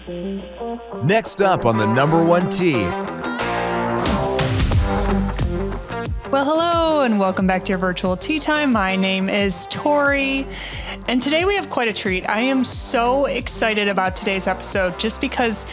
Next up on the number one tee. Well, hello, and welcome back to your virtual tea time. My name is Tori, and today we have quite a treat. I am so excited about today's episode just because,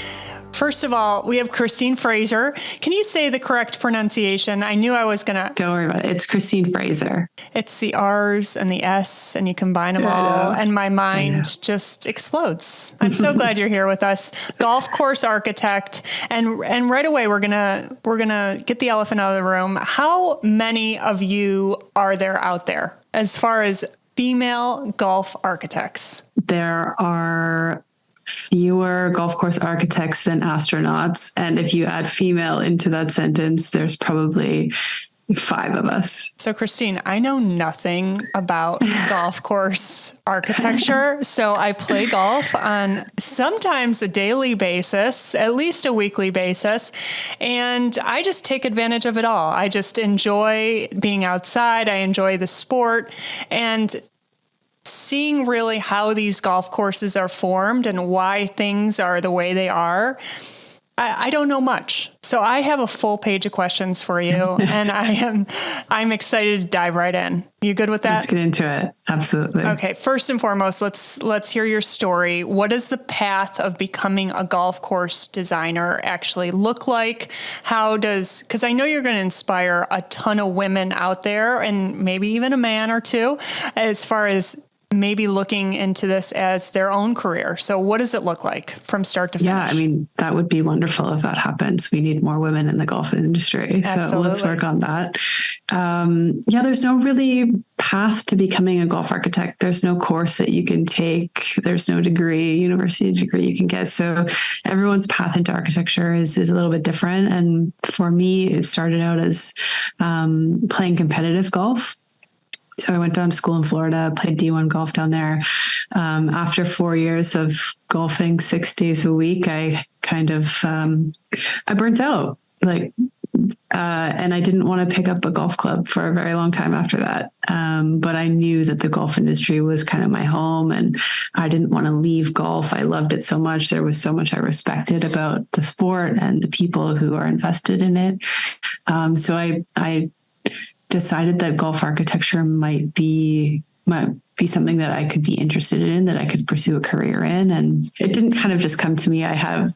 first of all, we have Christine Fraser. Can you say the correct pronunciation? I knew I was going to. Don't worry about it. It's Christine Fraser. It's the R's and the S, and you combine them all, and my mind just explodes. I'm so glad you're here with us. Golf course architect, and right away we're gonna get the elephant out of the room. How many of you are there out there as far as female golf architects? There are fewer golf course architects than astronauts. And if you add female into that sentence, there's probably 5 of us. So Christine, I know nothing about golf course architecture. So I play golf on sometimes a daily basis, at least a weekly basis. And I just take advantage of it all. I just enjoy being outside. I enjoy the sport. And seeing really how these golf courses are formed and why things are the way they are, I don't know much. So I have a full page of questions for you, and I'm excited to dive right in. You good with that? Let's get into it. Absolutely. Okay. First and foremost, let's hear your story. What does the path of becoming a golf course designer actually look like? Because I know you're going to inspire a ton of women out there, and maybe even a man or two, as far as maybe looking into this as their own career. So what does it look like from start to finish? Yeah, I mean, that would be wonderful if that happens. We need more women in the golf industry. Absolutely. So let's work on that. There's no really path to becoming a golf architect. There's no course that you can take. There's no university degree you can get. So everyone's path into architecture is a little bit different. And for me, it started out as playing competitive golf. So I went down to school in Florida, played D1 golf down there. After 4 years of golfing 6 days a week, I kind of, I burnt out, and I didn't want to pick up a golf club for a very long time after that. But I knew that the golf industry was kind of my home, and I didn't want to leave golf. I loved it so much. There was so much I respected about the sport and the people who are invested in it. So I decided that golf architecture might be something that I could be interested in, that I could pursue a career in. And it didn't kind of just come to me. I have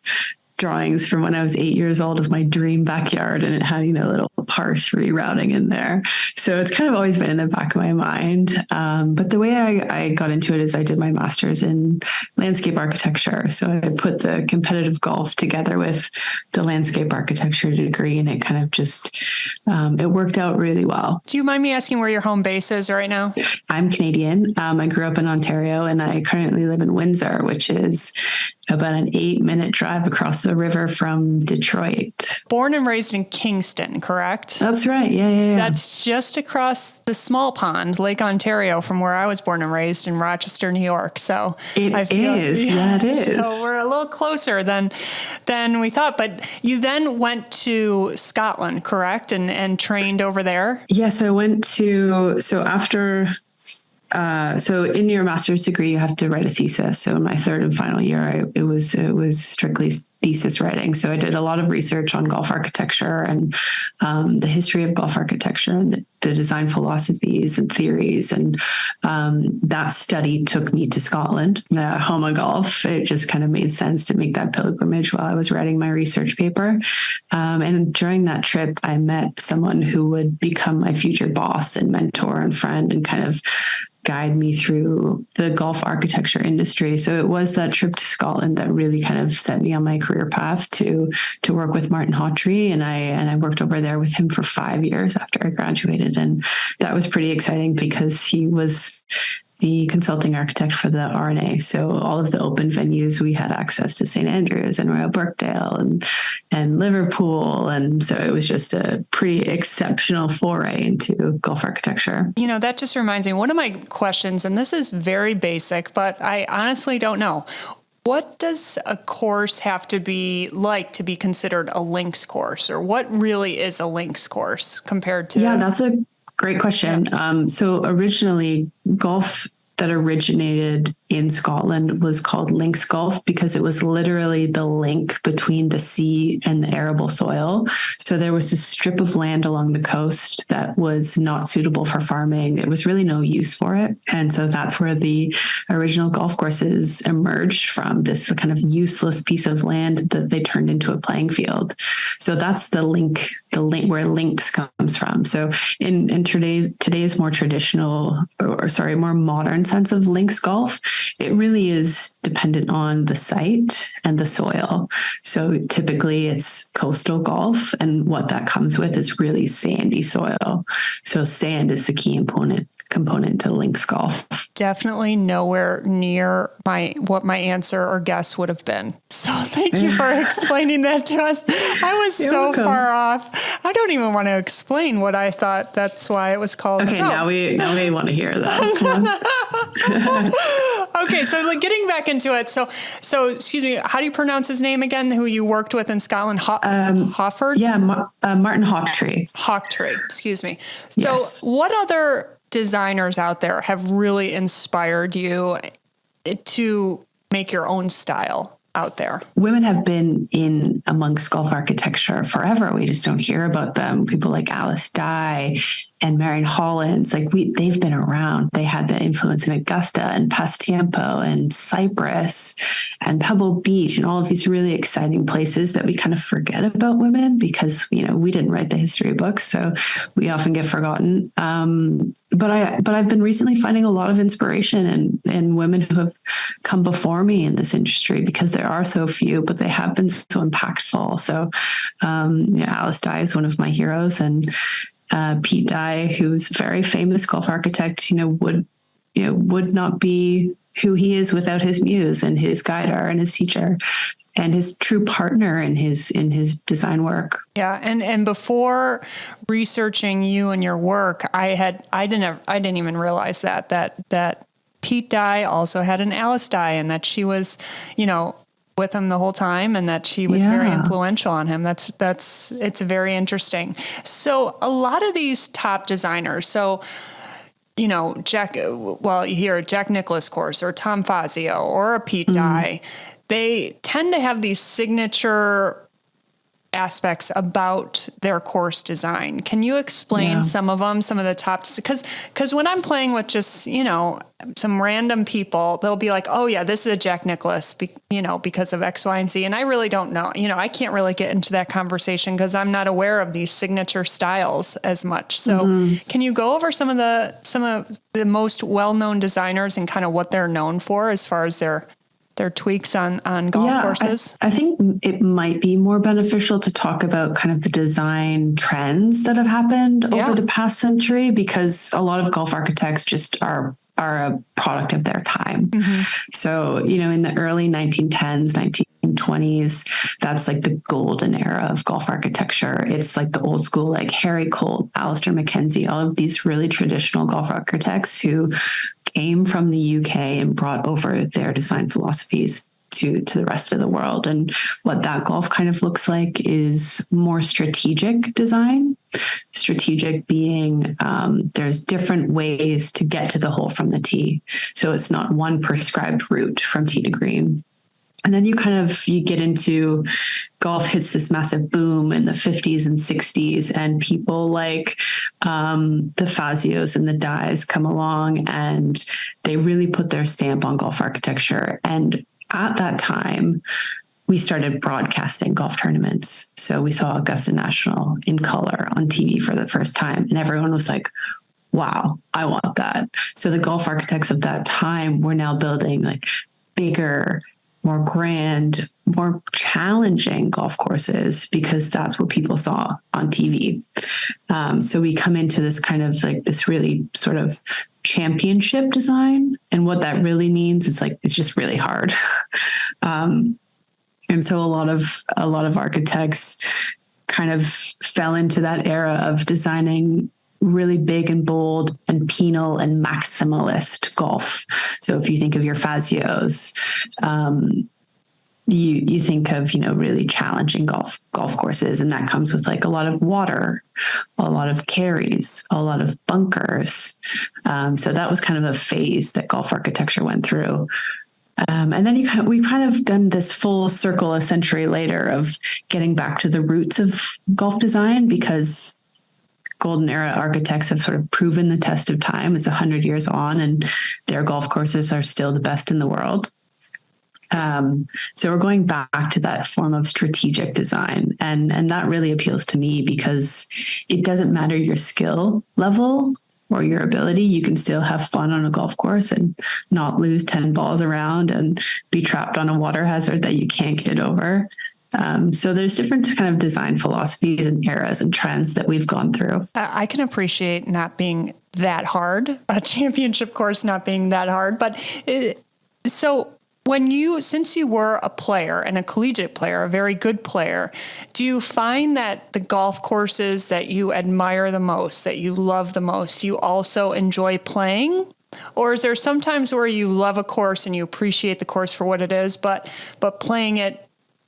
drawings from when I was 8 years old of my dream backyard, and it had, little par 3 routing in there. So it's kind of always been in the back of my mind. But the way I got into it is I did my master's in landscape architecture. So I put the competitive golf together with the landscape architecture degree, and it kind of just, it worked out really well. Do you mind me asking where your home base is right now? I'm Canadian. I grew up in Ontario, and I currently live in Windsor, which is about an 8-minute drive across the river from Detroit. Born and raised in Kingston, correct? That's right. Yeah. That's just across the small pond, Lake Ontario, from where I was born and raised in Rochester, New York. So it is. So we're a little closer than we thought. But you then went to Scotland, correct? And trained over there? Yeah. So I went to, so in your master's degree, you have to write a thesis. So in my third and final year, it was strictly thesis writing. So I did a lot of research on golf architecture and the history of golf architecture and the design philosophies and theories. And that study took me to Scotland, home of golf. It just kind of made sense to make that pilgrimage while I was writing my research paper. And during that trip, I met someone who would become my future boss and mentor and friend, and kind of guide me through the golf architecture industry. So it was that trip to Scotland that really kind of set me on my career path to work with Martin Hawtrey. And I worked over there with him for 5 years after I graduated. And that was pretty exciting because he was the consulting architect for the R&A. So all of the open venues, we had access to St. Andrews and Royal Birkdale and Liverpool. And so it was just a pretty exceptional foray into golf architecture. That just reminds me, one of my questions, and this is very basic, but I honestly don't know. What does a course have to be like to be considered a links course? Or what really is a links course compared to... Yeah, that's a great question. So originally, golf that originated in Scotland was called links golf because it was literally the link between the sea and the arable soil. So there was this strip of land along the coast that was not suitable for farming. There was really no use for it. And so that's where the original golf courses emerged from, this kind of useless piece of land that they turned into a playing field. So that's the link where links comes from. So in today's more traditional, more modern sense of links golf, it really is dependent on the site and the soil. So typically it's coastal golf, and what that comes with is really sandy soil. So sand is the key component to links golf. Definitely nowhere near what my answer or guess would have been. So thank you for explaining that to us. I was You're so welcome. far off. I don't even want to explain what I thought that's why it was called. Okay, now we want to hear that. Okay, so like getting back into it. So excuse me, how do you pronounce his name again? Who you worked with in Scotland? Hofford? Yeah, Martin Hawtree. Hawtree, excuse me. So Yes. what other designers out there have really inspired you to make your own style out there? Women have been in amongst golf architecture forever. We just don't hear about them. People like Alice Dye and Marion Hollins, they've been around. They had the influence in Augusta and Pasatiempo and Cyprus and Pebble Beach and all of these really exciting places that we kind of forget about women because, we didn't write the history books. So we often get forgotten. But I've been recently finding a lot of inspiration in women who have come before me in this industry because there are so few, but they have been so impactful. So, Alice Dye is one of my heroes, and Pete Dye, who's a very famous golf architect, would not be who he is without his muse and his guider and his teacher and his true partner in his design work. Yeah, and before researching you and your work, I didn't even realize that Pete Dye also had an Alice Dye, and that she was, with him the whole time, and that she was very influential on him. It's very interesting. So a lot of these top designers, Jack Nicklaus course or Tom Fazio or a Pete Dye, they tend to have these signature aspects about their course design. Can you explain some of them, some of the tops? Because when I'm playing with just, some random people, they'll be like, oh yeah, this is a Jack Nicklaus, because of X, Y, and Z. And I really don't know, I can't really get into that conversation because I'm not aware of these signature styles as much. So can you go over some of the most well-known designers and kind of what they're known for as far as their tweaks on golf courses? I think it might be more beneficial to talk about kind of the design trends that have happened over the past century, because a lot of golf architects just are a product of their time. So, in the early 1910s, 1920s, that's like the golden era of golf architecture. It's like the old school, like Harry Colt, Alistair Mackenzie, all of these really traditional golf architects who came from the UK and brought over their design philosophies to the rest of the world. And what that golf kind of looks like is more strategic design. Strategic being there's different ways to get to the hole from the tee. So it's not one prescribed route from tee to green. And then you get into golf hits this massive boom in the 50s and 60s, and people like the Fazios and the Dyes come along, and they really put their stamp on golf architecture. And at that time, we started broadcasting golf tournaments. So we saw Augusta National in color on TV for the first time, and everyone was like, wow, I want that. So the golf architects of that time were now building like bigger, more grand, more challenging golf courses because that's what people saw on TV. So we come into this kind of like this really sort of championship design. And what that really means is like, it's just really hard. And so a lot of architects kind of fell into that era of designing really big and bold and penal and maximalist golf. So if you think of your Fazios, you think of, really challenging golf courses, and that comes with like a lot of water, a lot of carries, a lot of bunkers. So that was kind of a phase that golf architecture went through. And then we've kind of done this full circle a century later of getting back to the roots of golf design, because golden era architects have sort of proven the test of time. It's 100 years on, and their golf courses are still the best in the world. So we're going back to that form of strategic design. And that really appeals to me, because it doesn't matter your skill level or your ability. You can still have fun on a golf course and not lose 10 balls around and be trapped on a water hazard that you can't get over. So there's different kind of design philosophies and eras and trends that we've gone through. I can appreciate not being that hard, a championship course not being that hard. But since you were a player and a collegiate player, a very good player, do you find that the golf courses that you admire the most, that you love the most, you also enjoy playing? Or is there sometimes where you love a course and you appreciate the course for what it is, but playing it,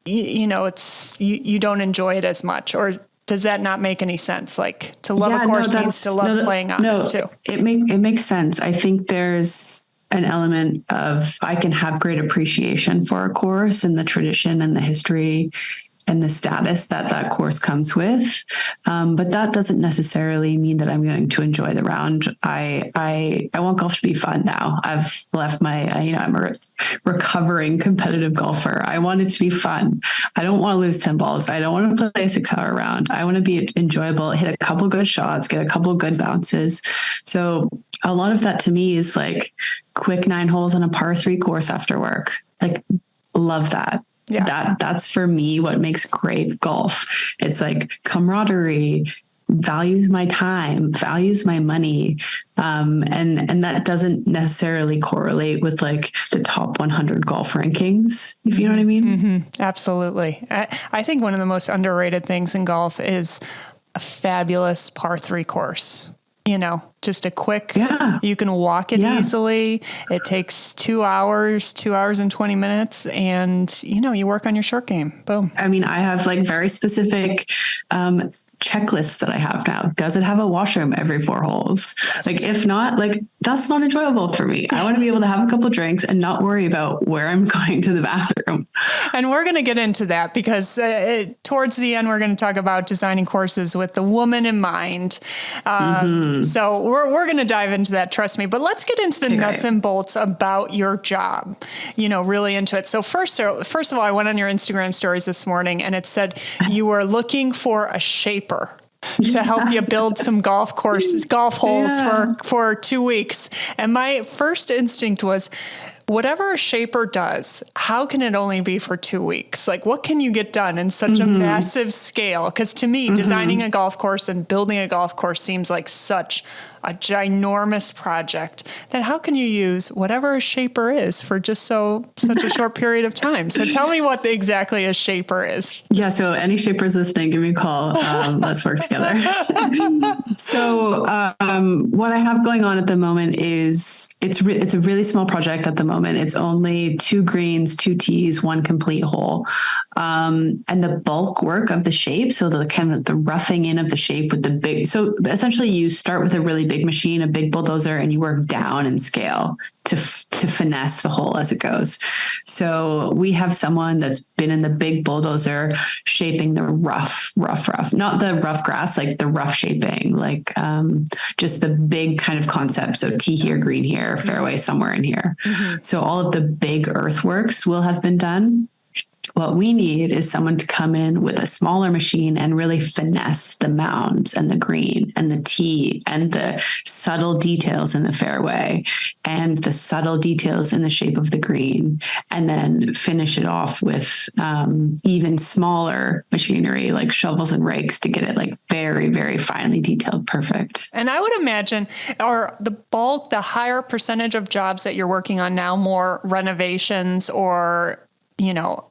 you don't enjoy it as much? Or does that not make any sense? Like, to love a course means to love playing on it too. It makes sense. I think there's an element of, I can have great appreciation for a course and the tradition and the history and the status that course comes with. But that doesn't necessarily mean that I'm going to enjoy the round. I want golf to be fun now. I've left I'm a recovering competitive golfer. I want it to be fun. I don't want to lose 10 balls. I don't want to play a 6-hour round. I want to be enjoyable, hit a couple good shots, get a couple good bounces. So a lot of that to me is like quick 9 holes on a par 3 course after work. Like, love that. Yeah. That's for me what makes great golf. It's like camaraderie, values my time, values my money. And that doesn't necessarily correlate with like the top 100 golf rankings, if you know what I mean. Mm-hmm. Absolutely. I think one of the most underrated things in golf is a fabulous par 3 course. Just a quick, you can walk it easily. It takes 2 hours and 20 minutes, and, you work on your short game. Boom. I mean, I have like very specific, checklists that I have now. Does it have a washroom every 4 holes? Yes. Like, if not, like, that's not enjoyable for me. I want to be able to have a couple drinks and not worry about where I'm going to the bathroom. And we're going to get into that, because towards the end, we're going to talk about designing courses with the woman in mind. So we're going to dive into that, trust me. But let's get into the nuts and bolts about your job, really into it. So first of all, I went on your Instagram stories this morning, and it said you were looking for a shaper to help you build some golf holes for 2 weeks. And my first instinct was, whatever a shaper does, how can it only be for 2 weeks? Like, what can you get done in such a massive scale? Because to me, designing a golf course and building a golf course seems like such a ginormous project, that how can you use whatever a shaper is for just such a short period of time? So tell me what exactly a shaper is. Yeah. So any shapers listening, give me a call. Let's work together. So what I have going on at the moment is it's a really small project at the moment. It's only 2 greens, 2 tees, 1 complete hole. And the bulk work of the shape, so the kind of the roughing in of the shape with the big, so essentially you start with a really big machine, a big bulldozer, and you work down in scale to finesse the hole as it goes. So we have someone that's been in the big bulldozer shaping the rough, not the rough grass, like the rough shaping, like just the big kind of concept. So tee here, green here, fairway somewhere in here. So all of the big earthworks will have been done. What we need is someone to come in with a smaller machine and really finesse the mounds and the green and the tee and the subtle details in the fairway and the subtle details in the shape of the green, and then finish it off with even smaller machinery like shovels and rakes to get it like very, very finely detailed, perfect. And I would imagine, are the higher percentage of jobs that you're working on now more renovations or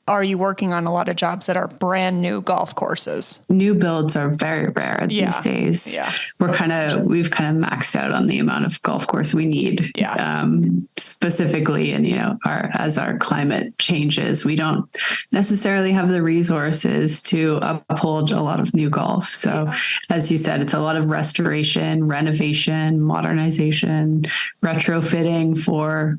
are you working on a lot of jobs that are brand new golf courses? New builds are very rare these days. Yeah. We've kind of maxed out on the amount of golf course we need. Yeah. Specifically, and as our climate changes, we don't necessarily have the resources to uphold a lot of new golf. So, as you said, it's a lot of restoration, renovation, modernization, retrofitting for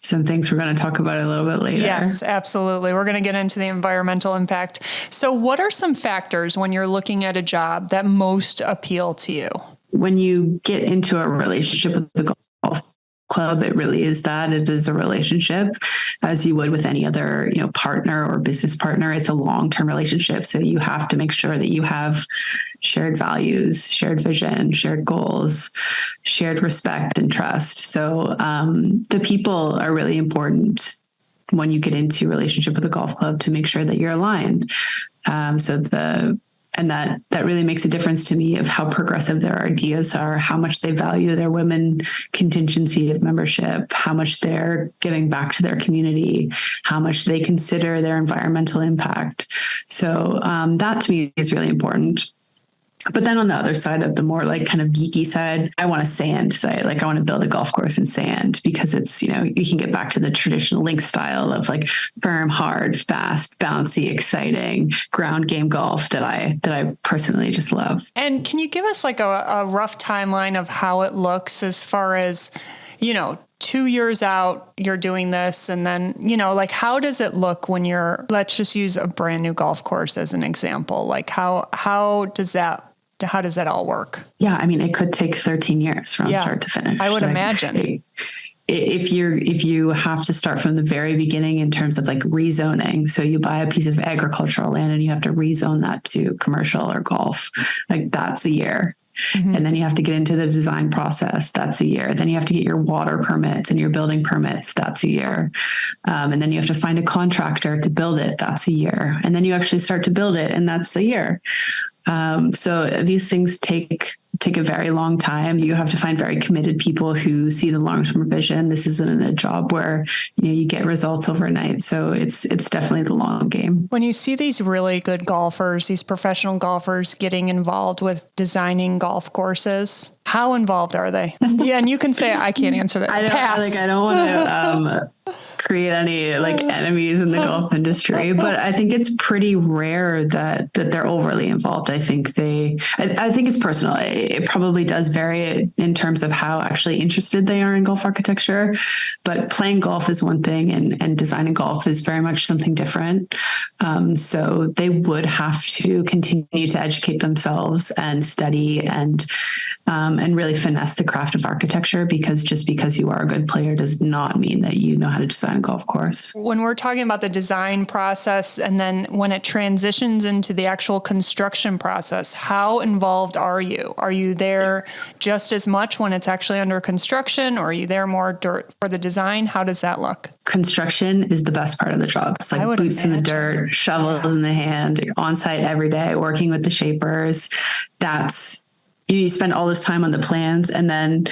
some things we're going to talk about a little bit later. Yes, absolutely. We're going to get into the environmental impact. So what are some factors when you're looking at a job that most appeal to you? When you get into a relationship with the golf club, it really is that. It is a relationship, as you would with any other, partner or business partner. It's a long-term relationship. So you have to make sure that you have shared values, shared vision, shared goals, shared respect and trust. So the people are really important when you get into a relationship with a golf club to make sure that you're aligned. And that really makes a difference to me of how progressive their ideas are, how much they value their women contingency of membership, how much they're giving back to their community, how much they consider their environmental impact. So that to me is really important. But then on the other side of the more like kind of geeky side, I want a sand site. Like I want to build a golf course in sand because it's, you can get back to the traditional link style of like firm, hard, fast, bouncy, exciting ground game golf that I personally just love. And can you give us like a rough timeline of how it looks as far as, 2 years out, you're doing this. And then, like, how does it look when let's just use a brand new golf course as an example. Like how does that all work? Yeah. I mean, it could take 13 years from start to finish. I would imagine. If you have to start from the very beginning in terms of like rezoning, so you buy a piece of agricultural land and you have to rezone that to commercial or golf, like that's a year. Mm-hmm. And then you have to get into the design process. That's a year. Then you have to get your water permits and your building permits. That's a year. And then you have to find a contractor to build it. That's a year. And then you actually start to build it, and that's a year. So these things take a very long time. You have to find very committed people who see the long-term vision. This isn't a job where you get results overnight. So it's definitely the long game. When you see these really good golfers, these professional golfers getting involved with designing golf courses, how involved are they? Yeah, and you can say I can't answer that. I don't want to create any like enemies in the golf industry, but I think it's pretty rare that they're overly involved. I think it's personal. It probably does vary in terms of how actually interested they are in golf architecture, but playing golf is one thing and designing golf is very much something different. So they would have to continue to educate themselves and study and really finesse the craft of architecture, because just because you are a good player does not mean that you know how to design a golf course. When we're talking about the design process and then when it transitions into the actual construction process, how involved are you? Are you there just as much when it's actually under construction, or are you there more for the design? How does that look? Construction is the best part of the job. It's like boots in the dirt, shovels in the hand, on site every day, working with the shapers. You spend all this time on the plans, and then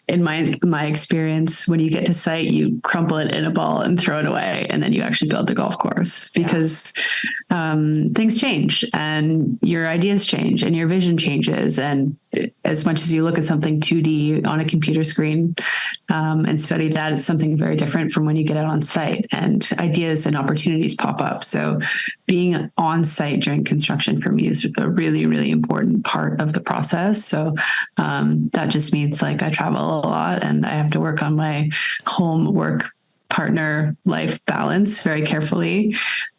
in my experience, when you get to site, you crumple it in a ball and throw it away, and then you actually build the golf course because things change and your ideas change and your vision changes. And as much as you look at something 2D on a computer screen and study that, it's something very different from when you get out on site and ideas and opportunities pop up. So being on site during construction for me is a really, really important part of the process. So that just means like I travel a lot and I have to work on my home, work, partner, life balance very carefully.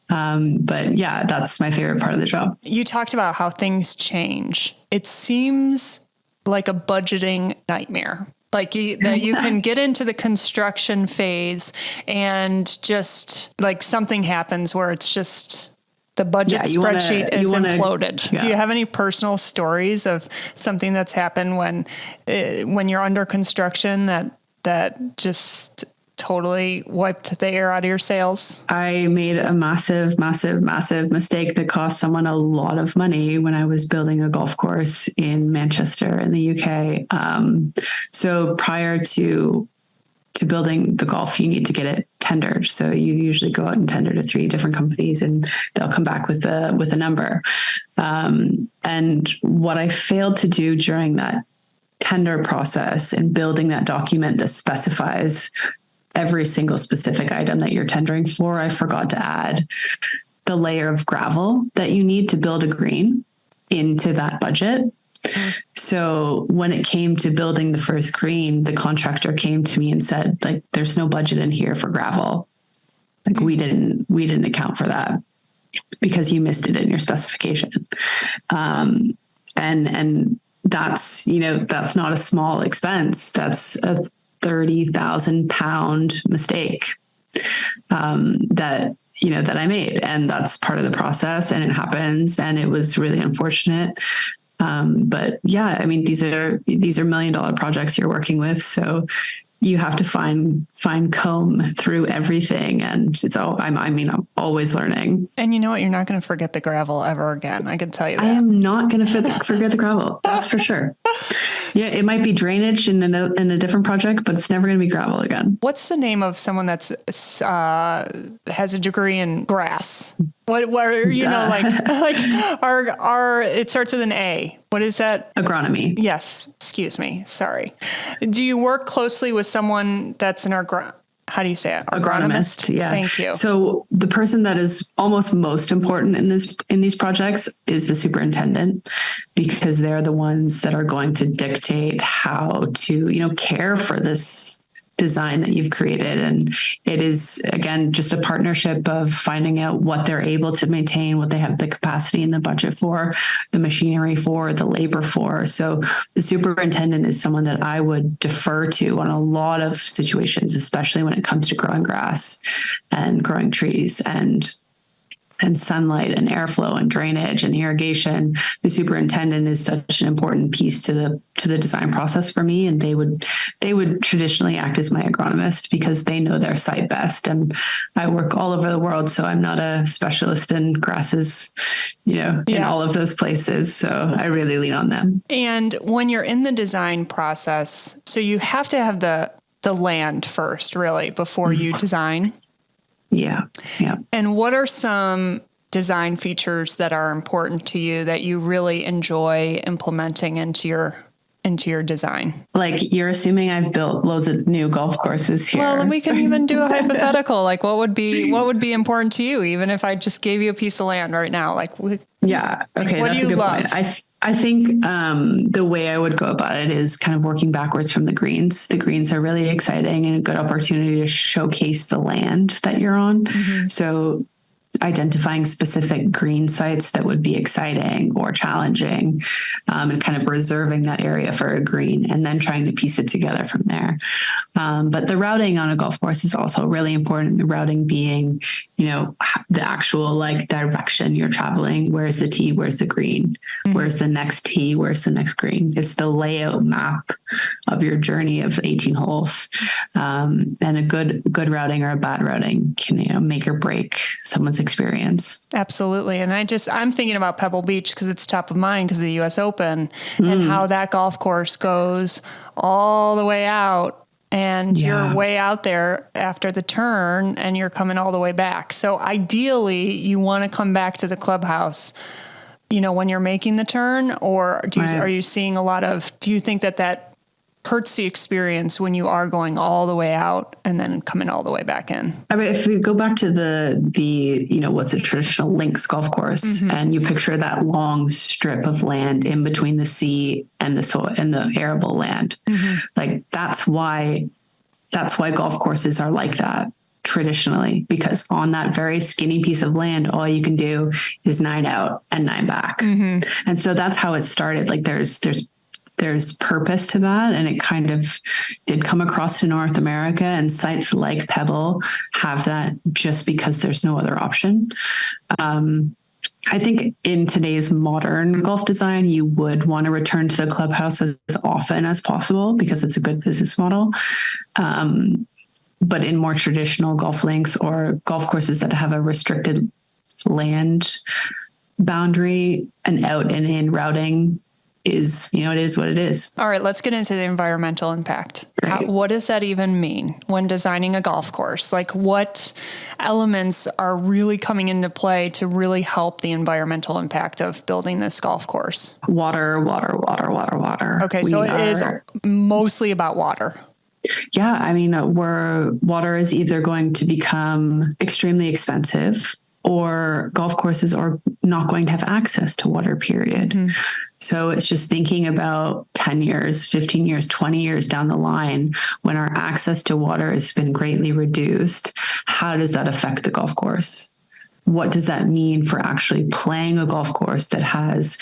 But yeah, that's my favorite part of the job. You talked about how things change. It seems like a budgeting nightmare. Like that you can get into the construction phase and just like something happens where it's just the budget spreadsheet is imploded. Yeah. Do you have any personal stories of something that's happened when you're under construction that just totally wiped the air out of your sails? I made a massive, massive, massive mistake that cost someone a lot of money when I was building a golf course in Manchester in the UK. So prior to to building the golf, you need to get it tendered. So you usually go out and tender to 3 different companies, and they'll come back with a number. And what I failed to do during that tender process and building that document that specifies every single specific item that you're tendering for, I forgot to add the layer of gravel that you need to build a green into that budget. So when it came to building the first green, the contractor came to me and said, like, there's no budget in here for gravel. Like, we didn't account for that because you missed it in your specification. And that's, that's not a small expense. That's a 30,000 pound mistake, that I made. And that's part of the process, and it happens, and it was really unfortunate. But yeah, I mean, these are $1 million projects you're working with. So you have to fine comb through everything. And I'm always learning. And you know what? You're not going to forget the gravel ever again. I can tell you that. I am not going to forget the gravel. That's for sure. Yeah, it might be drainage in a different project, but it's never going to be gravel again. What's the name of someone that's has a degree in grass? What it starts with an A. What is that? Agronomy. Yes. Excuse me. Sorry. Do you work closely with someone that's an how do you say it? Agronomist. Yeah. Thank you. So the person that is almost most important in these projects is the superintendent, because they're the ones that are going to dictate how to, care for this design that you've created. And it is, again, just a partnership of finding out what they're able to maintain, what they have the capacity and the budget for, the machinery for, the labor for. So the superintendent is someone that I would defer to on a lot of situations, especially when it comes to growing grass and growing trees and sunlight and airflow and drainage and irrigation. The superintendent is such an important piece to the design process for me. And they would traditionally act as my agronomist because they know their site best. And I work all over the world, so I'm not a specialist in grasses, in all of those places. So I really lean on them. And when you're in the design process, so you have to have the land first, really, before you design. Yeah. Yeah. And what are some design features that are important to you that you really enjoy implementing into your design? Like, you're assuming I've built loads of new golf courses here. Well, we can even do a hypothetical. Like, what would be important to you, even if I just gave you a piece of land right now? Yeah. Okay. What That's do you a good love? point. I think the way I would go about it is kind of working backwards from the greens. The greens are really exciting and a good opportunity to showcase the land that you're on. Mm-hmm. So identifying specific green sites that would be exciting or challenging, and kind of reserving that area for a green and then trying to piece it together from there. But the routing on a golf course is also really important. The routing being, the actual direction you're traveling. Where's the tee? Where's the green? Mm-hmm. Where's the next tee? Where's the next green? It's the layout map of your journey of 18 holes. And a good routing or a bad routing can, make or break someone's experience. Absolutely. And I'm thinking about Pebble Beach because it's top of mind because of the US Open and how that golf course goes all the way out. And you're way out there after the turn and you're coming all the way back. So ideally you want to come back to the clubhouse, when you're making the turn, or are you seeing do you think that hurts the experience when you are going all the way out and then coming all the way back in? I mean, if we go back to the what's a traditional links golf course, and you picture that long strip of land in between the sea and the soil and the arable land, that's why golf courses are like that traditionally, because on that very skinny piece of land, all you can do is 9 out and 9 back. And so that's how it started. Like there's purpose to that. And it kind of did come across to North America, and sites like Pebble have that just because there's no other option. I think in today's modern golf design, you would want to return to the clubhouse as often as possible because it's a good business model. But in more traditional golf links or golf courses that have a restricted land boundary, an out and in routing is, it is what it is. All right, let's get into the environmental impact. Great. What does that even mean when designing a golf course? Like, what elements are really coming into play to really help the environmental impact of building this golf course? Water. Okay, so it is mostly about water. Yeah, I mean, water is either going to become extremely expensive, or golf courses are not going to have access to water, period. Mm-hmm. So it's just thinking about 10 years, 15 years, 20 years down the line, when our access to water has been greatly reduced, how does that affect the golf course? What does that mean for actually playing a golf course that has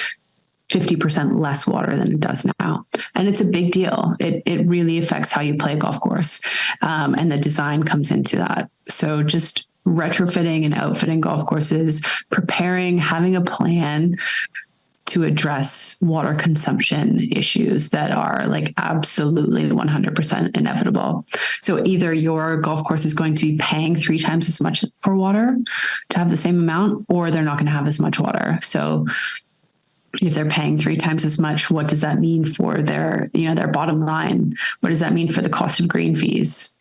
50% less water than it does now? And it's a big deal. It really affects how you play a golf course. And the design comes into that. So just retrofitting and outfitting golf courses, preparing, having a plan to address water consumption issues that are like absolutely 100% inevitable. So either your golf course is going to be paying 3 times as much for water to have the same amount, or they're not going to have as much water. So if they're paying 3 times as much, what does that mean for their bottom line? What does that mean for the cost of green fees,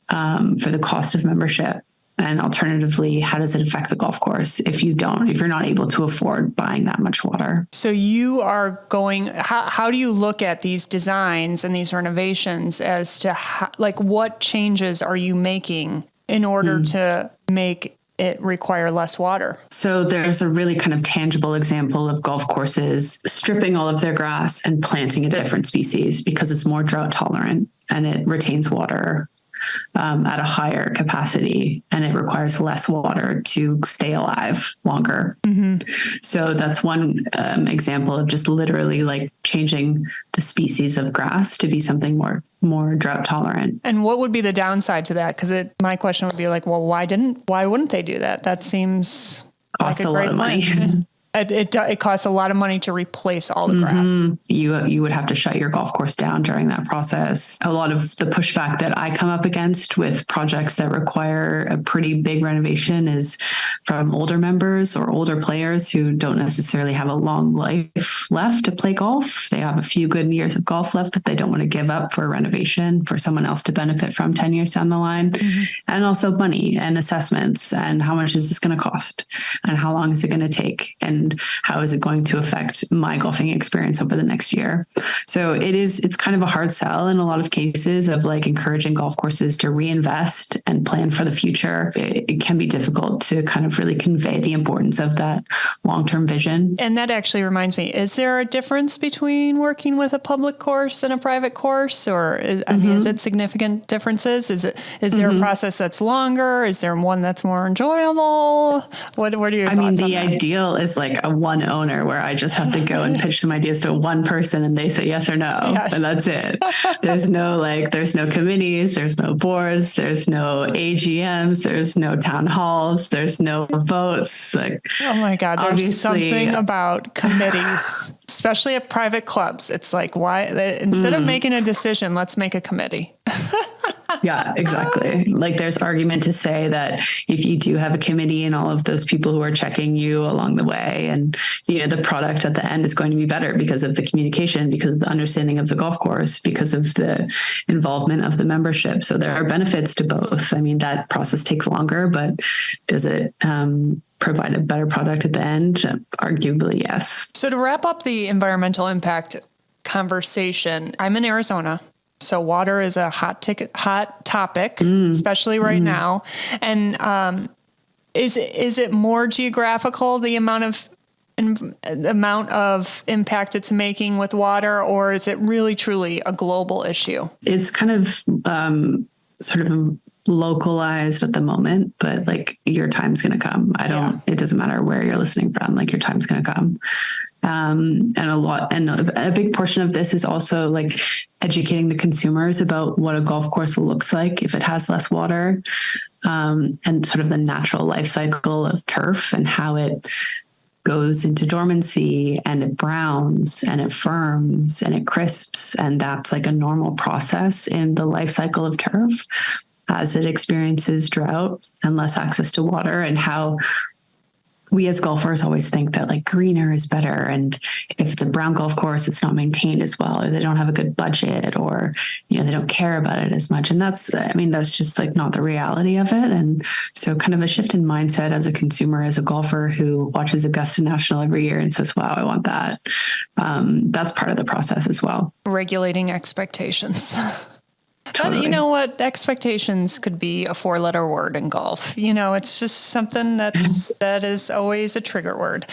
for the cost of membership? And alternatively, how does it affect the golf course if you're not able to afford buying that much water? So you are going, how do you look at these designs and these renovations as to what changes are you making in order to make it require less water? So there's a really kind of tangible example of golf courses stripping all of their grass and planting a different species because it's more drought tolerant and it retains water at a higher capacity, and it requires less water to stay alive longer. Mm-hmm. So that's one example of just literally like changing the species of grass to be something more drought tolerant. And what would be the downside to that? Because my question would be like, well, why wouldn't they do that? That seems costs like a great plan. It costs a lot of money to replace all the grass. You would have to shut your golf course down during that process. A lot of the pushback that I come up against with projects that require a pretty big renovation is from older members or older players who don't necessarily have a long life left to play golf. They have a few good years of golf left that they don't want to give up for a renovation for someone else to benefit from 10 years down the line. Mm-hmm. And also money and assessments and how much is this going to cost and how long is it going to take and how is it going to affect my golfing experience over the next year? So it's kind of a hard sell in a lot of cases of like encouraging golf courses to reinvest and plan for the future. It can be difficult to kind of really convey the importance of that long-term vision. And that actually reminds me, is there a difference between working with a public course and a private course? Or I mean, is it significant differences? Is there a process that's longer? Is there one that's more enjoyable? What are your thoughts on that? The ideal is like a one owner where I just have to go and pitch some ideas to one person and they say yes or no. Yes. And that's it. There's no committees, there's no boards, there's no AGMs, there's no town halls, there's no votes. Like, oh my God, there's something about committees, especially at private clubs. It's like, why, instead of making a decision, let's make a committee. Yeah, exactly. Like there's argument to say that if you do have a committee and all of those people who are checking you along the way and, the product at the end is going to be better because of the communication, because of the understanding of the golf course, because of the involvement of the membership. So there are benefits to both. I mean, that process takes longer, but does it provide a better product at the end? Arguably, yes. So to wrap up the environmental impact conversation, I'm in Arizona. So water is a hot topic, especially right now. And is it more geographical, the amount of impact it's making with water, or is it really truly a global issue? It's kind of sort of localized at the moment, but like your time's going to come. It doesn't matter where you're listening from, like your time's going to come. And a big portion of this is also like educating the consumers about what a golf course looks like if it has less water, and sort of the natural life cycle of turf and how it goes into dormancy and it browns and it firms and it crisps. And that's like a normal process in the life cycle of turf as it experiences drought and less access to water, and how we as golfers always think that like greener is better. And if it's a brown golf course, it's not maintained as well, or they don't have a good budget, or, you know, they don't care about it as much. And that's just like not the reality of it. And so kind of a shift in mindset as a consumer, as a golfer who watches Augusta National every year and says, wow, I want that. That's part of the process as well. Regulating expectations. Totally. But you know what? Expectations could be a 4-letter word in golf. You know, it's just something that is always a trigger word.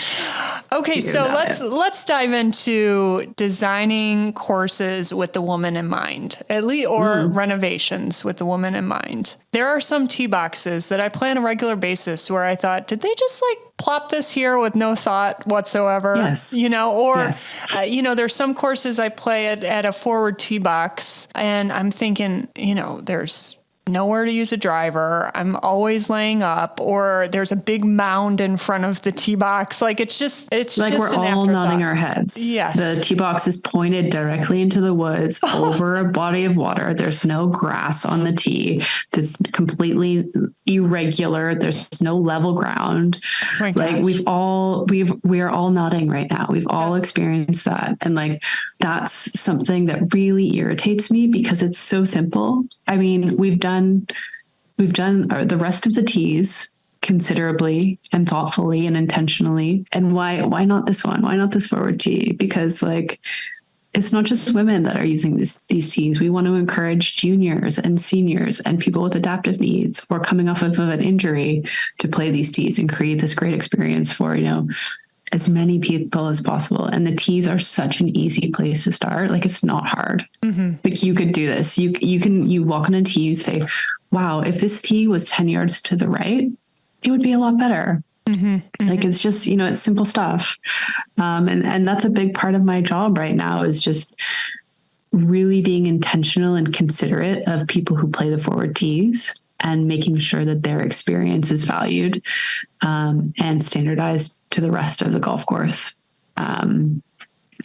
Okay, so let's dive into designing courses with the woman in mind, at least, or renovations with the woman in mind. There are some tee boxes that I play on a regular basis where I thought, did they just like plop this here with no thought whatsoever? Yes. You know, or, yes. You know, there's some courses I play at a forward tee box and I'm thinking, you know, there's nowhere to use a driver. I'm always laying up, or there's a big mound in front of the tee box. Like it's like just we're all nodding our heads. Yes. The tee box is pointed directly into the woods over a body of water. There's no grass on the tee. It's completely irregular. There's no level ground. Oh like we are all nodding right now. We've all experienced that. And like, that's something that really irritates me because it's so simple. I mean, we've done the rest of the tees considerably and thoughtfully and intentionally. And why not this one? Why not this forward tee? Because like, it's not just women that are using these tees. We want to encourage juniors and seniors and people with adaptive needs or coming off of an injury to play these tees and create this great experience for, you know, as many people as possible. And the tees are such an easy place to start. Like it's not hard. Like you could do this. You walk on a tee, you say, wow, if this tee was 10 yards to the right, it would be a lot better. Like it's just, you know, it's simple stuff. And that's a big part of my job right now is just really being intentional and considerate of people who play the forward tees and making sure that their experience is valued and standardized to the rest of the golf course. And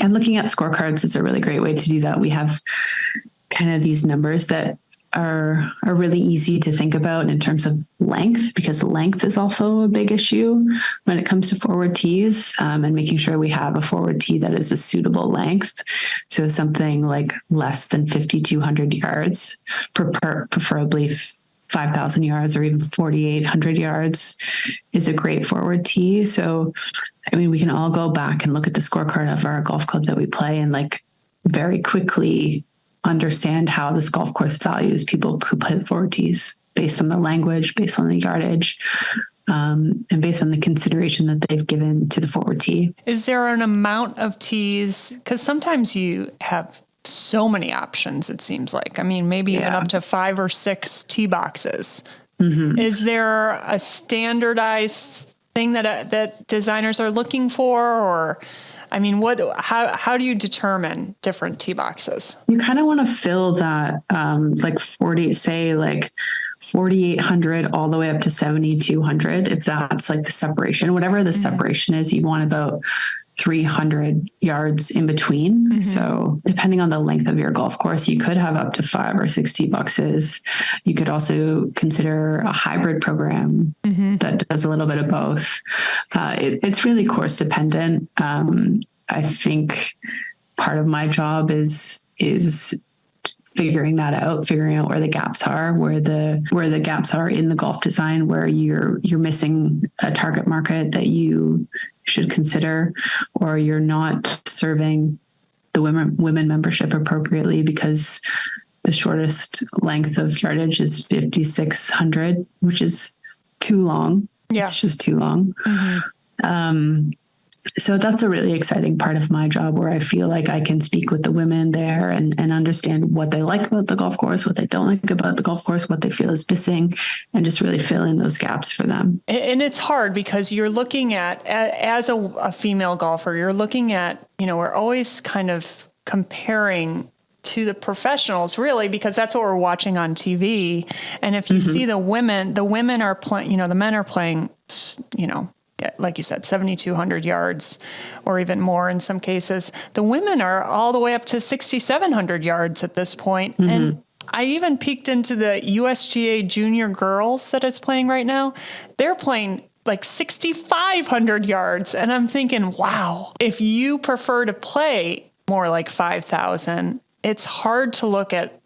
looking at scorecards is a really great way to do that. We have kind of these numbers that are really easy to think about in terms of length, because length is also a big issue when it comes to forward tees, and making sure we have a forward tee that is a suitable length. So something like less than 5,200 yards, preferably 5,000 yards or even 4,800 yards is a great forward tee. So, I mean, we can all go back and look at the scorecard of our golf club that we play and like very quickly understand how this golf course values people who play the forward tees based on the language, based on the yardage, and based on the consideration that they've given to the forward tee. Is there an amount of tees? Because sometimes you have so many options, it seems like. I mean, maybe even up to 5 or 6 tee boxes. Is there a standardized thing that designers are looking for? Or, I mean, how do you determine different tee boxes? You kind of want to fill that like 4,800 all the way up to 7,200. If that's like the separation, whatever the separation is, you want about 300 yards in between. So depending on the length of your golf course, you could have up to 5 or 6 tee boxes. You could also consider a hybrid program that does a little bit of both. It's really course dependent. I think part of my job is figuring out where the gaps are, where the gaps are in the golf design, where you're missing a target market that you should consider, or you're not serving the women membership appropriately because the shortest length of yardage is 5,600, which is too long. Yeah. It's just too long. So that's a really exciting part of my job, where I feel like I can speak with the women there and understand what they like about the golf course, what they don't like about the golf course, what they feel is missing, and just really fill in those gaps for them. And it's hard because you're looking at, as a female golfer, you're looking at, you know, we're always kind of comparing to the professionals, really, because that's what we're watching on TV. And if you see the women are playing, you know, the men are playing, you know, like you said, 7,200 yards or even more in some cases. The women are all the way up to 6,700 yards at this point. And I even peeked into the USGA junior girls that is playing right now. They're playing like 6,500 yards. And I'm thinking, wow, if you prefer to play more like 5,000, it's hard to look at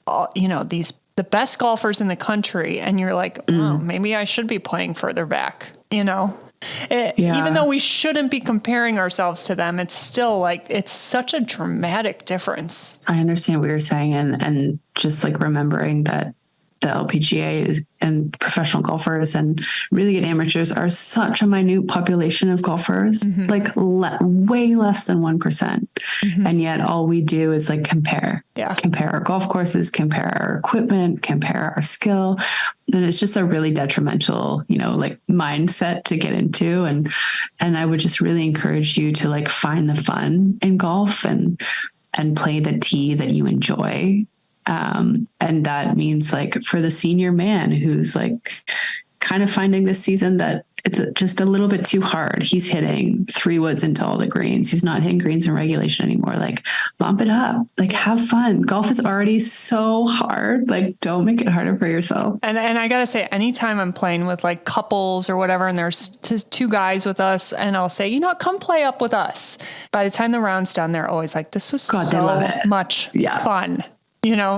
all, the best golfers in the country. And you're like, oh, maybe I should be playing further back, Even though we shouldn't be comparing ourselves to them, it's still like, it's such a dramatic difference. I understand what you're saying. And just like remembering that the LPGA and professional golfers and really good amateurs are such a minute population of golfers, like way less than 1%. And yet all we do is like compare our golf courses, compare our equipment, compare our skill. And it's just a really detrimental, like mindset to get into. And I would just really encourage you to like find the fun in golf and play the tee that you enjoy. And that means like for the senior man who's like kind of finding this season that it's just a little bit too hard. He's hitting 3 woods into all the greens. He's not hitting greens in regulation anymore. Like bump it up, like have fun. Golf is already so hard. Like don't make it harder for yourself. And I got to say, anytime I'm playing with like couples or whatever, and there's 2 guys with us and I'll say, come play up with us. By the time the round's done, they're always like, this was so much fun.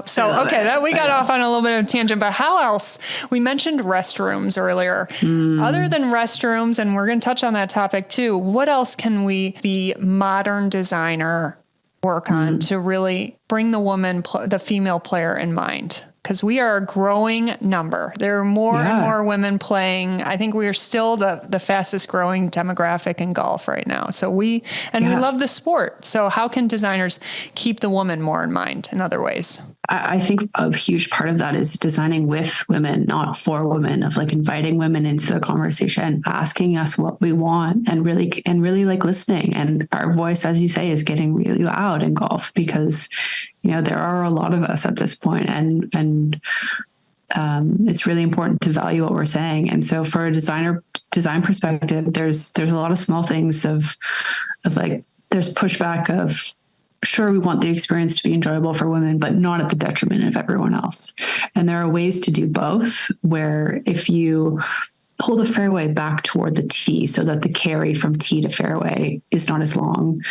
So, okay, that we got off on a little bit of a tangent, but how else? We mentioned restrooms earlier. Other than restrooms, and we're going to touch on that topic too, what else can the modern designer work on to really bring the female player in mind? Because we are a growing number. There are more and more women playing. I think we are still the fastest growing demographic in golf right now. So we love the sport. So how can designers keep the woman more in mind in other ways? I think a huge part of that is designing with women, not for women, of like inviting women into the conversation, asking us what we want and really like listening. And our voice, as you say, is getting really loud in golf because there are a lot of us at this point, and it's really important to value what we're saying. And so for a design perspective, there's a lot of small things of like, there's pushback of, sure, we want the experience to be enjoyable for women, but not at the detriment of everyone else. And there are ways to do both, where if you pull the fairway back toward the tee so that the carry from tee to fairway is not as long,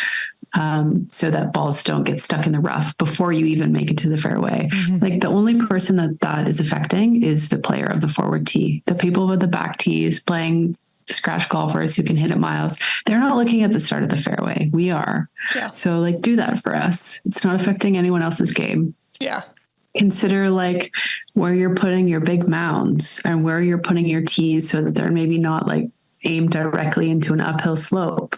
so that balls don't get stuck in the rough before you even make it to the fairway. Like the only person that is affecting is the player of the forward tee. The people with the back tees playing scratch golfers who can hit it miles, they're not looking at the start of the fairway. We are. Yeah. So like do that for us. It's not affecting anyone else's game. Yeah. Consider like where you're putting your big mounds and where you're putting your tees so that they're maybe not like aimed directly into an uphill slope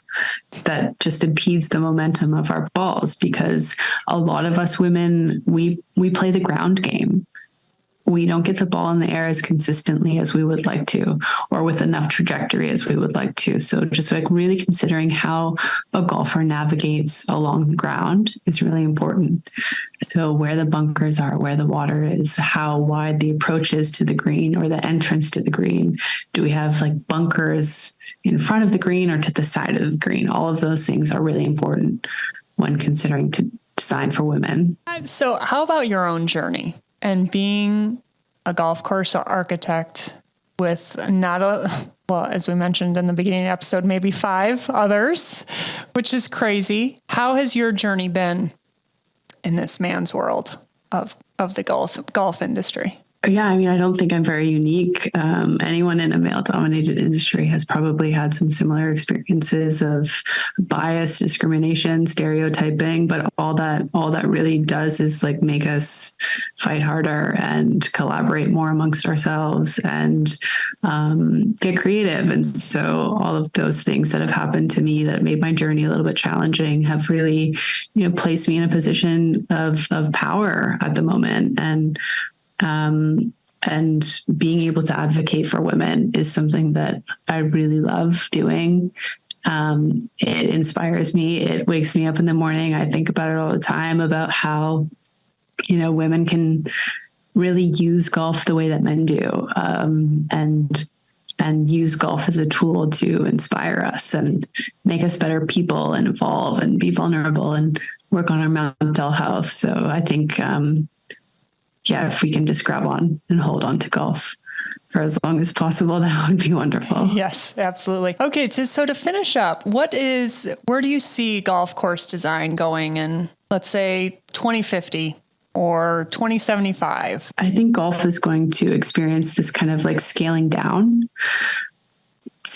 that just impedes the momentum of our balls, because a lot of us women, we play the ground game. We don't get the ball in the air as consistently as we would like to, or with enough trajectory as we would like to. So just like really considering how a golfer navigates along the ground is really important. So where the bunkers are, where the water is, how wide the approach is to the green or the entrance to the green. Do we have like bunkers in front of the green or to the side of the green? All of those things are really important when considering to design for women. So how about your own journey? And being a golf course architect with as we mentioned in the beginning of the episode, maybe 5 others, which is crazy. How has your journey been in this man's world of the golf industry? Yeah, I mean, I don't think I'm very unique. Anyone in a male-dominated industry has probably had some similar experiences of bias, discrimination, stereotyping, but all that really does is like make us fight harder and collaborate more amongst ourselves and get creative. And so all of those things that have happened to me that made my journey a little bit challenging have really, placed me in a position of power at the moment. And being able to advocate for women is something that I really love doing. It inspires me. It wakes me up in the morning. I think about it all the time about how, women can really use golf the way that men do, and use golf as a tool to inspire us and make us better people and evolve and be vulnerable and work on our mental health. So I think, if we can just grab on and hold on to golf, for as long as possible, that would be wonderful. Yes, absolutely. Okay, so to finish up, where do you see golf course design going in, let's say, 2050 or 2075? I think golf is going to experience this kind of like scaling down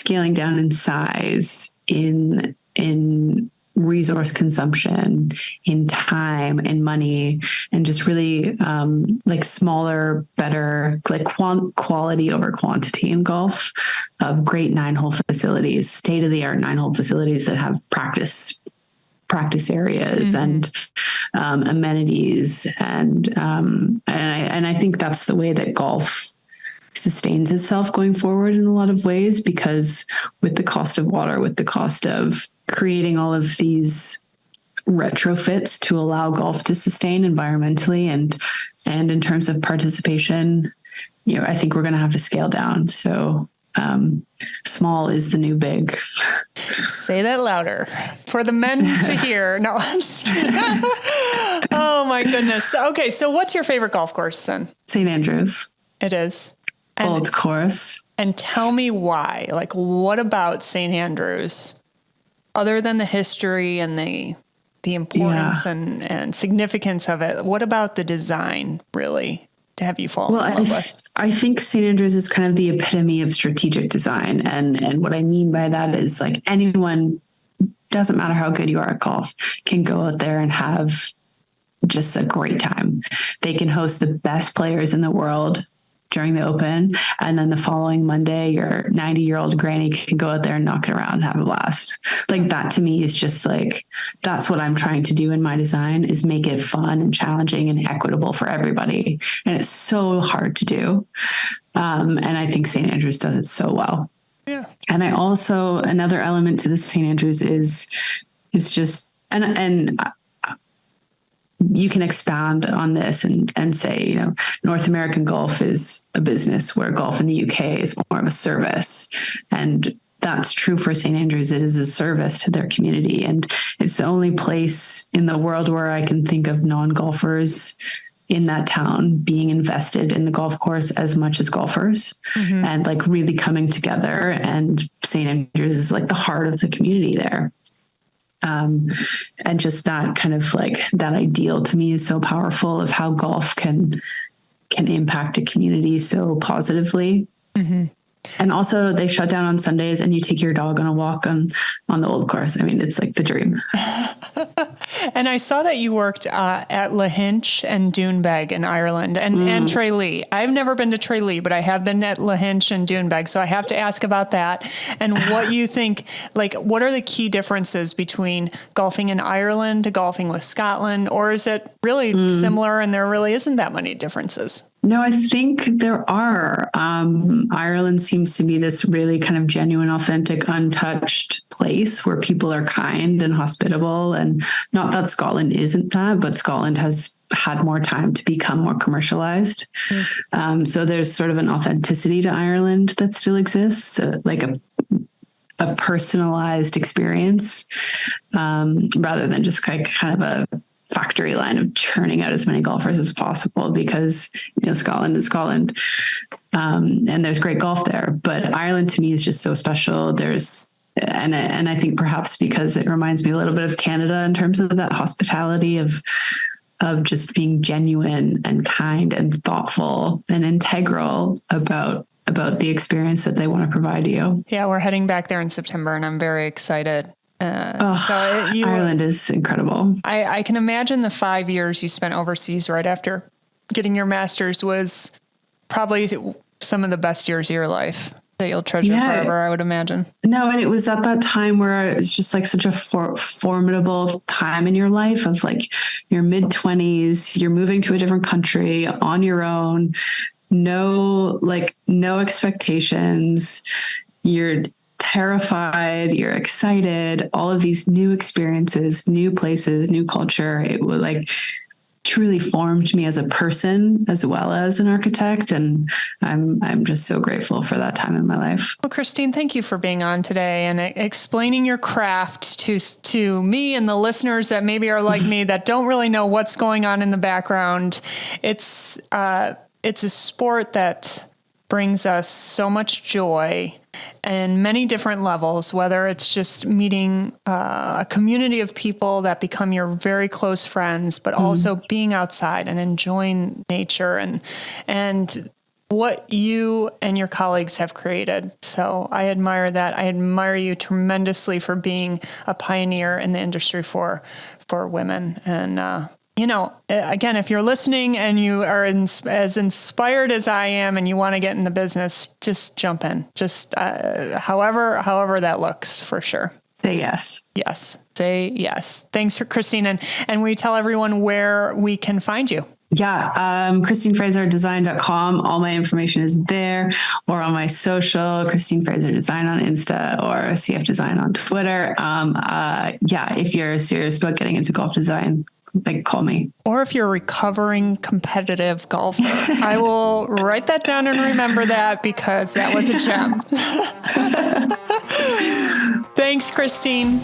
in size, in resource consumption, in time, in money, and just really like smaller, better, like quality over quantity in golf, of great 9-hole facilities, state-of-the-art 9-hole facilities that have practice areas and amenities, and I think that's the way that golf sustains itself going forward in a lot of ways, because with the cost of water, with the cost of creating all of these retrofits to allow golf to sustain environmentally and in terms of participation, I think we're going to have to scale down. So small is the new big. Say that louder for the men to hear. No, I'm just kidding. Oh my goodness. Okay. So what's your favorite golf course then? St. Andrews. It is. Old course. And tell me why. Like, what about St. Andrews, other than the history and the importance and significance of it? What about the design, really, to have you fall in love with? I think St. Andrews is kind of the epitome of strategic design. And what I mean by that is, like, anyone, doesn't matter how good you are at golf, can go out there and have just a great time. They can host the best players in the world during the Open, and then the following Monday, your 90-year-old granny can go out there and knock it around and have a blast. Like, that to me is just like, that's what I'm trying to do in my design, is make it fun and challenging and equitable for everybody. And it's so hard to do. And I think St. Andrews does it so well. Yeah. And I also, another element to the St. Andrews is just, and you can expand on this and say, North American golf is a business, where golf in the UK is more of a service. And that's true for St. Andrews. It is a service to their community. And it's the only place in the world where I can think of non-golfers in that town being invested in the golf course as much as golfers, and like really coming together. And St. Andrews is like the heart of the community there. And just that kind of like, that ideal to me is so powerful, of how golf can impact a community so positively. And also, they shut down on Sundays, and you take your dog on a walk on the old course. I mean, it's like the dream. And I saw that you worked at Lahinch and Doonbeg in Ireland, and Tralee. I've never been to Tralee, but I have been at Lahinch and Doonbeg, so I have to ask about that and what you think. Like, what are the key differences between golfing in Ireland to golfing with Scotland, or is it really similar and there really isn't that many differences? No, I think there are. Ireland seems to be this really kind of genuine, authentic, untouched place where people are kind and hospitable. And not that Scotland isn't that, but Scotland has had more time to become more commercialized. So there's sort of an authenticity to Ireland that still exists, like a personalized experience, rather than just like kind of a factory line of churning out as many golfers as possible, because Scotland is Scotland, and there's great golf there. But Ireland to me is just so special. And I think perhaps because it reminds me a little bit of Canada in terms of that hospitality of just being genuine and kind and thoughtful and integral about the experience that they want to provide you. Yeah, we're heading back there in September, and I'm very excited. Ireland is incredible. I can imagine the 5 years you spent overseas right after getting your master's was probably some of the best years of your life that you'll treasure forever, I would imagine. No, and it was at that time where it's just like such a formidable time in your life, of like your mid-20s, you're moving to a different country on your own, no expectations, you're terrified, you're excited, all of these new experiences, new places, new culture. It would like truly formed me as a person as well as an architect. And I'm just so grateful for that time in my life. Well, Christine, thank you for being on today and explaining your craft to me and the listeners that maybe are like me, that don't really know what's going on in the background. It's a sport that brings us so much joy in many different levels, whether it's just meeting a community of people that become your very close friends, but also being outside and enjoying nature and what you and your colleagues have created. So I admire that. I admire you tremendously for being a pioneer in the industry for women. And, again, if you're listening and you are as inspired as I am and you want to get in the business, just jump in. Just however that looks, for sure. Say yes. Yes. Say yes. Thanks for Christine. And we tell everyone where we can find you. Yeah. ChristineFraserDesign.com. All my information is there, or on my social, Christine Fraser Design on Insta, or CF Design on Twitter. If you're serious about getting into golf design, call me. Or if you're a recovering competitive golfer, I will write that down and remember that, because that was a gem. Thanks, Christine.